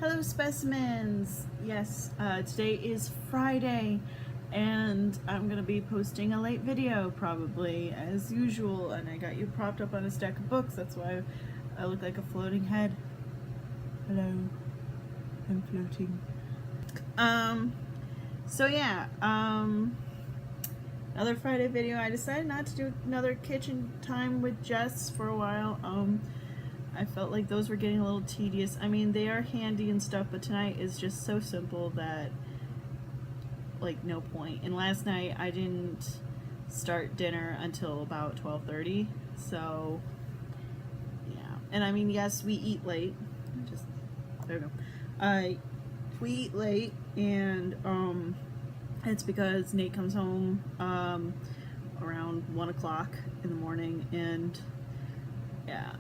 Hello specimens! Yes, today is Friday and I'm gonna be posting a late video probably as usual, and I got you propped up on a stack of books. That's why I look like a floating head. Hello, I'm floating. So yeah, another Friday video. I decided not to do another kitchen time with Jess for a while. I felt like those were getting a little tedious. I mean, they are handy and stuff, but tonight is just so simple that, like, no point. And last night I didn't start dinner until about 12:30, so yeah. And I mean, yes, we eat late. Just, there we go. We eat late, and it's because Nate comes home around 1 o'clock in the morning, and yeah.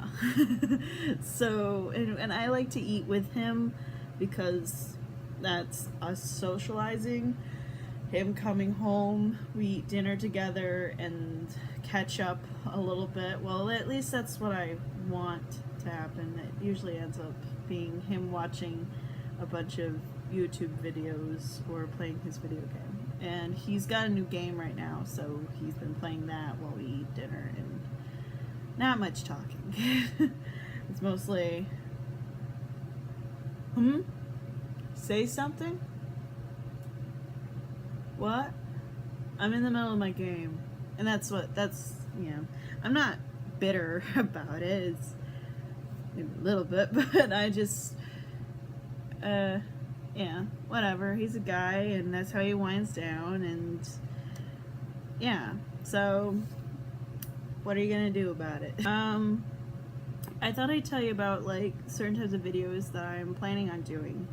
So, and I like to eat with him because that's us socializing. Him coming home, we eat dinner together and catch up a little bit. Well, at least that's what I want to happen. It usually ends up being him watching a bunch of YouTube videos or playing his video game. And he's got a new game right now, so he's been playing that while we eat dinner, and not much talking. It's mostly, say something? What? I'm in the middle of my game. And that's, yeah. I'm not bitter about it. It's maybe a little bit, but I just, yeah, whatever. He's a guy, and that's how he winds down, and yeah. So what are you gonna do about it? I thought I'd tell you about, like, certain types of videos that I'm planning on doing.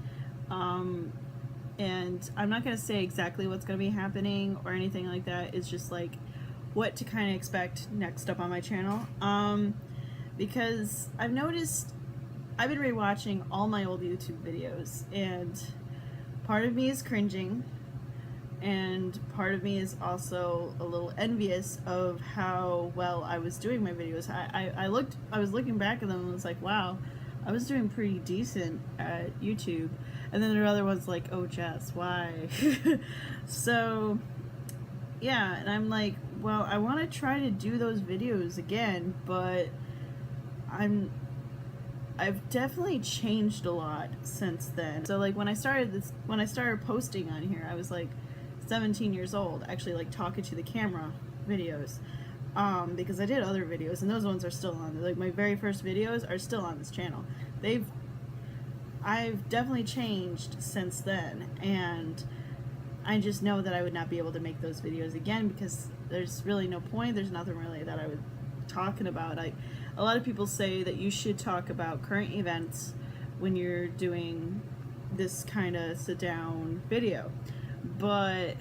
And I'm not gonna say exactly what's gonna be happening or anything like that. It's just like what to kind of expect next up on my channel. Because I've noticed I've been rewatching all my old YouTube videos, and part of me is cringing, and part of me is also a little envious of how well I was doing my videos. I was looking back at them and was like, wow, I was doing pretty decent at YouTube. And then there are other ones like, oh Jess, why? So yeah, and I'm like, well, I want to try to do those videos again, but I've definitely changed a lot since then. So like when I started posting on here, I was like 17 years old, actually, like talking to the camera videos, because I did other videos, and those ones are still on. Like my very first videos are still on this channel. I've definitely changed since then, and I just know that I would not be able to make those videos again because there's really no point. There's nothing really that I was talking about. A lot of people say that you should talk about current events when you're doing this kind of sit-down video, but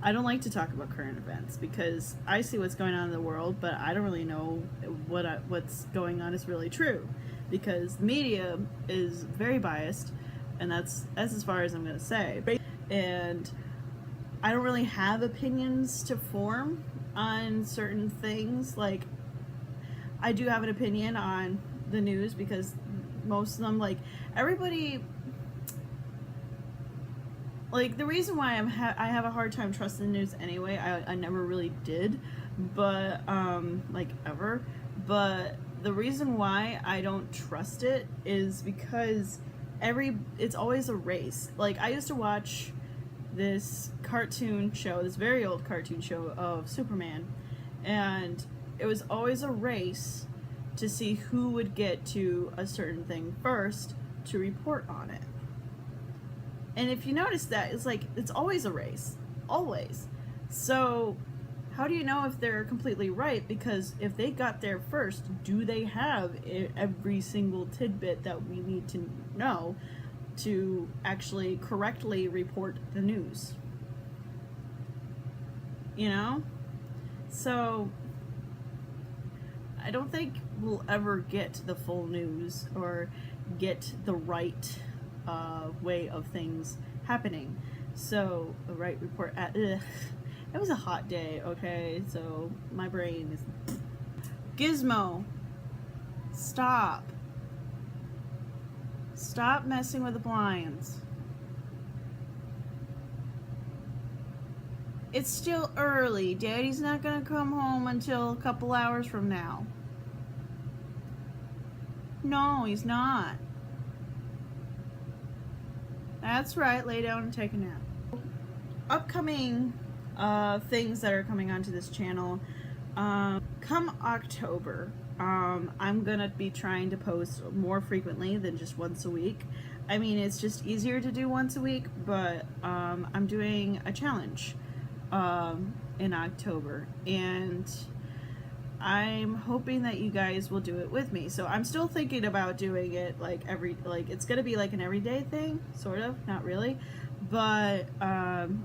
I don't like to talk about current events because I see what's going on in the world, but I don't really know what's going on is really true, because the media is very biased, and that's as far as I'm going to say. And I don't really have opinions to form on certain things. Like, I do have an opinion on the news because most of them, like, everybody, like, the reason why I have a hard time trusting the news anyway, I never really did, but like, ever, but the reason why I don't trust it is because it's always a race. Like, I used to watch this cartoon show, this very old cartoon show of Superman, and it was always a race to see who would get to a certain thing first to report on it. And if you notice that, it's like, it's always a race, always. So how do you know if they're completely right? Because if they got there first, do they have every single tidbit that we need to know to actually correctly report the news? You know? So I don't think we'll ever get the full news or get the right way of things happening. So the right report at it was a hot day, okay? So my brain is Gizmo. Stop. Stop messing with the blinds. It's still early. Daddy's not gonna come home until a couple hours from now. No, he's not. That's right, lay down and take a nap. Upcoming things that are coming onto this channel. Come October, I'm gonna be trying to post more frequently than just once a week. I mean, it's just easier to do once a week, but I'm doing a challenge in October, and I'm hoping that you guys will do it with me. So I'm still thinking about doing it like it's gonna be like an everyday thing, sort of, not really, but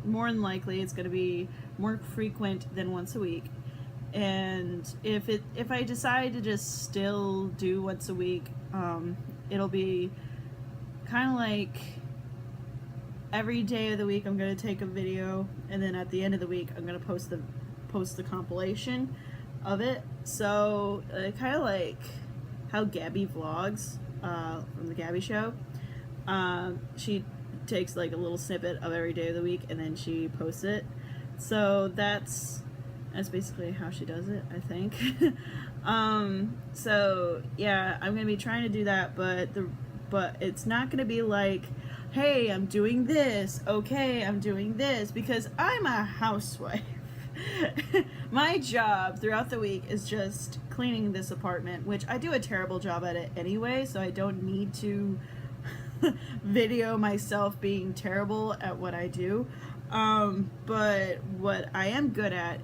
more than likely it's gonna be more frequent than once a week. And if I decide to just still do once a week, it'll be kind of like every day of the week I'm gonna take a video, and then at the end of the week I'm gonna post the compilation of it. So kind of like how Gabby vlogs from the Gabby show. She takes like a little snippet of every day of the week and then she posts it. So that's basically how she does it, I think. So yeah, I'm gonna be trying to do that, but it's not gonna be like, hey, I'm doing this, okay, I'm doing this, because I'm a housewife. My job throughout the week is just cleaning this apartment, which I do a terrible job at it anyway, so I don't need to video myself being terrible at what I do. But what I am good at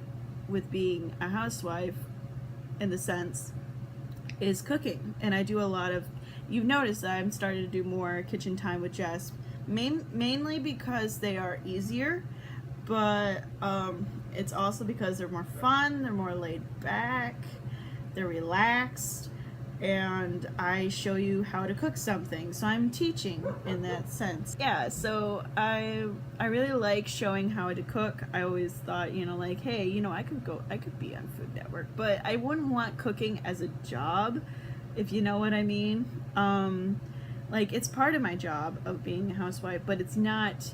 with being a housewife, in the sense, is cooking. And I do a lot of, you've noticed that I'm starting to do more Kitchen Time with Jess, mainly because they are easier, but it's also because they're more fun, they're more laid back, they're relaxed, and I show you how to cook something, so I'm teaching in that sense. Yeah, so I really like showing how to cook. I always thought, you know, like, hey, you know, I could be on Food Network, but I wouldn't want cooking as a job, if you know what I mean. Like, it's part of my job of being a housewife, but it's not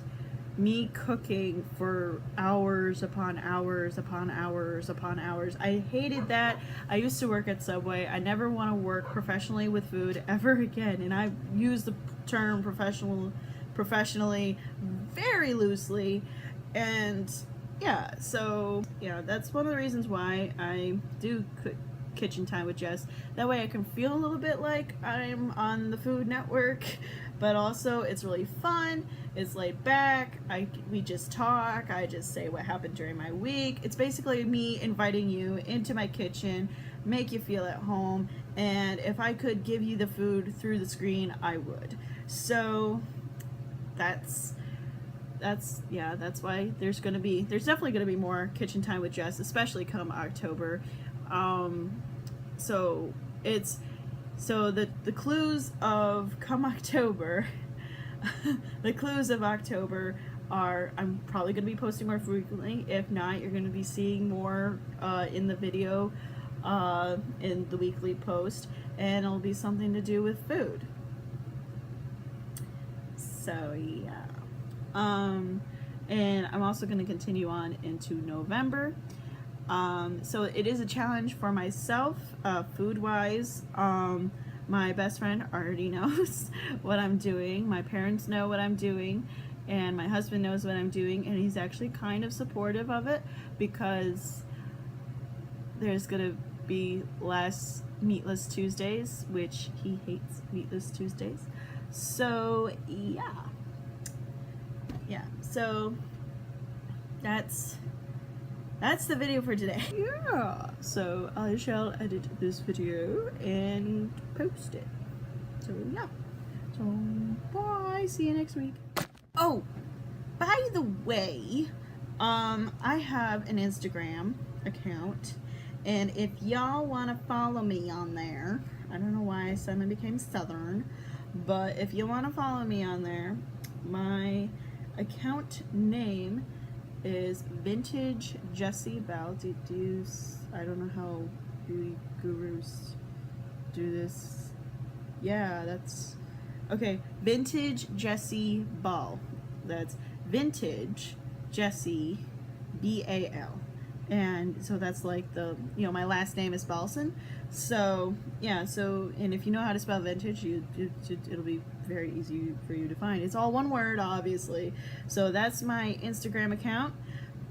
me cooking for hours upon hours upon hours upon hours. I hated that. I used to work at Subway. I never want to work professionally with food ever again. And I use the term professionally very loosely. And yeah, so yeah, that's one of the reasons why I do Kitchen Time with Jess. That way I can feel a little bit like I'm on the Food Network, but also it's really fun, it's laid back, we just talk, I just say what happened during my week. It's basically me inviting you into my kitchen, make you feel at home, and if I could give you the food through the screen, I would. So that's why there's definitely gonna be more Kitchen Time with Jess, especially come October. So the clues of come October, the clues of October are, I'm probably going to be posting more frequently. If not, you're going to be seeing more in the video, in the weekly post, and it'll be something to do with food. So yeah. And I'm also going to continue on into November. So it is a challenge for myself, food-wise. My best friend already knows what I'm doing. My parents know what I'm doing, and my husband knows what I'm doing, and he's actually kind of supportive of it because there's gonna be less Meatless Tuesdays, which he hates Meatless Tuesdays. So yeah, so that's the video for today. Yeah, so I shall edit this video and post it. So yeah, so bye, see you next week. Oh, by the way, I have an Instagram account, and if y'all want to follow me on there, I don't know why I suddenly became Southern, but if you want to follow me on there, my account name is Vintage Jessie Bell. I don't know how beauty gurus do this. Yeah, that's Okay, Vintage Jessie Ball. That's Vintage Jessie Bal. And so that's like the, my last name is Balson. So, yeah, and if you know how to spell vintage, it'll be very easy for you to find. It's all one word, obviously. So that's my Instagram account.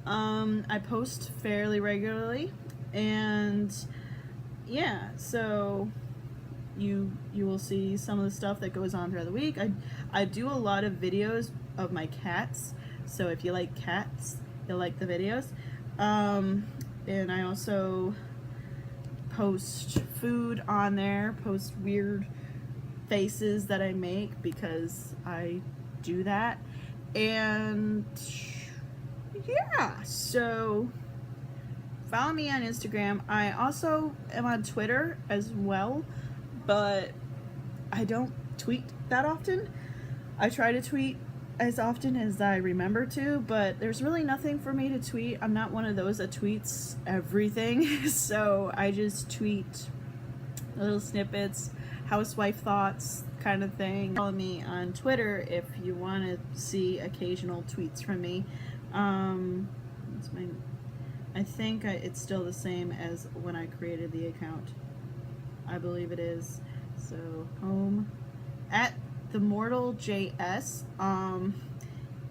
I post fairly regularly, and yeah, so you will see some of the stuff that goes on throughout the week. I do a lot of videos of my cats, so if you like cats, you'll like the videos. And I also post food on there, post weird faces that I make because I do that. And yeah, so follow me on Instagram. I also am on Twitter as well, but I don't tweet that often. I try to tweet as often as I remember to, but there's really nothing for me to tweet. I'm not one of those that tweets everything, so I just tweet little snippets, housewife thoughts kind of thing. Follow me on Twitter if you want to see occasional tweets from me. I think it's still the same as when I created the account. I believe it is. So home at the Mortal JS.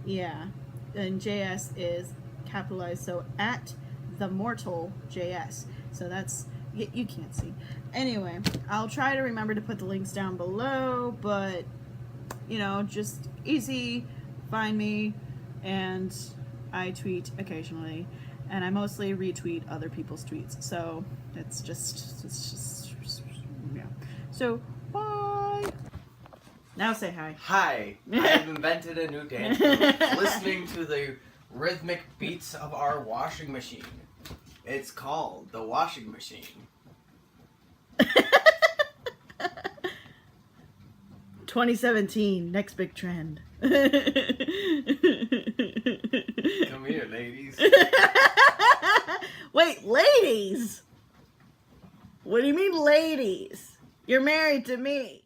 Yeah, and JS is capitalized, so at the Mortal JS. So that's, you can't see. Anyway, I'll try to remember to put the links down below, but just easy, find me, and I tweet occasionally, and I mostly retweet other people's tweets. So it's just yeah. So bye. Now say hi. Hi. I have invented a new dance move, listening to the rhythmic beats of our washing machine. It's called the washing machine. 2017, next big trend. Come here, ladies. Wait, ladies? What do you mean, ladies? You're married to me.